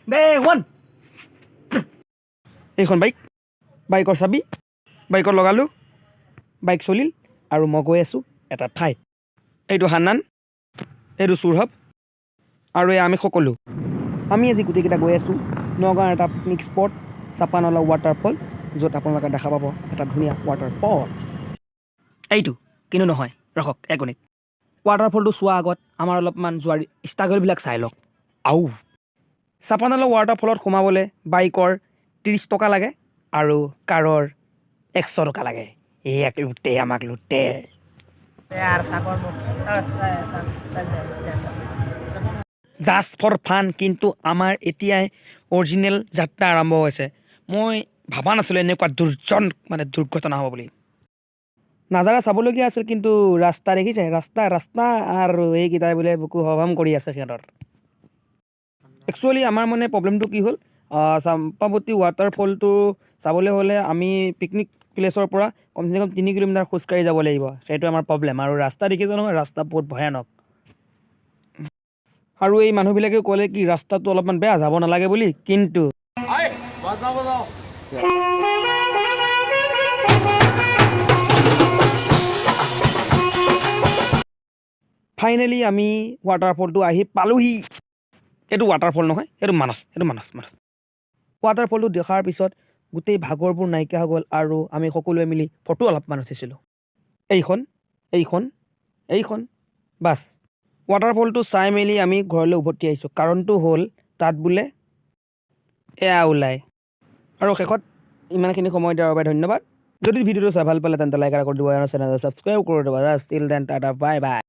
day one এইখন বাইকৰ চাবি বাইকত লগালোঁ বাইক চলিল আৰু মই গৈ আছোঁ এটা ঠাইত এইটো হান্নান এইটো চুৰহব আৰু এই আমি সকলো আমি আজি গোটেইকেইটা গৈ আছোঁ নগাঁৱৰ এটা পিকনিক স্পট চাপানলা ৱাটাৰফল য'ত আপোনালোকে দেখা পাব এটা ধুনীয়া ৱাটাৰফল এইটো কিন্তু নহয় ৰখক এক মিনিট ৱাটাৰফলটো চোৱাৰ আগত আমাৰ অলপমান যোৱাৰ ষ্ট্ৰাগলবিলাক চাই লওক আও চাপানলা ৱাটাৰফলত সোমাবলৈ বাইকৰ 30 টকা লাগে আৰু কাৰৰ 100 টকা লাগে এক লুটে আমাক লুটে জাষ্ট ফৰ ফান কিন্তু আমাৰ এতিয়াই অৰিজিনেল যাত্ৰা আৰম্ভ হৈছে মই ভাবা নাছিলোঁ এনেকুৱা দুৰ্ঘটনা হ'ব বুলি নাজাৰা চাবলগীয়া আছিল কিন্তু ৰাস্তা দেখিছে ৰাস্তা আৰু এইকেইটাই বোলে বুকু হভাম কৰি আছে সিহঁতৰ একচুৱেলি আমাৰ মানে প্ৰব্লেমটো কি হ'ল চাম্পাৱতী ৱাটাৰফলটো চাবলৈ হ'লে আমি পিকনিক প্লেচৰ পৰা কমচে কম 3 কিলোমিটাৰ খোজকাঢ়ি যাব লাগিব সেইটো আমাৰ প্ৰব্লেম আৰু ৰাস্তা দেখিছে নহয় ৰাস্তা বহুত ভয়ানক আৰু এই মানুহবিলাকে ক'লে কি ৰাস্তাটো অলপমান বেয়া যাব নালাগে বুলি কিন্তু ফাইনেলি আমি ৱাটাৰফলটো আহি পালোহি এইটো ৱাটাৰফল নহয় এইটো মানস ৱাটাৰফলটো দেখাৰ পিছত গোটেই ভাগৰবোৰ নাইকিয়া হৈ গ'ল আৰু আমি সকলোৱে মিলি ফটো অলপমান উঠিছিলোঁ এইখন বাছ ৱাটাৰফলটো চাই মেলি আমি ঘৰলৈ উভতি আহিছোঁ কাৰণটো হ'ল তাত বোলে এয়া ওলায় আৰু শেষত ইমানখিনি সময় দিয়াৰ বাবে ধন্যবাদ যদি ভিডিঅ'টো চাই ভাল পালে তেন্তে লাইক কৰি দিব আৰু চেনেলটো ছাবস্ক্ৰাইব কৰি দিব ষ্টিল দেন টাটা বাই বাই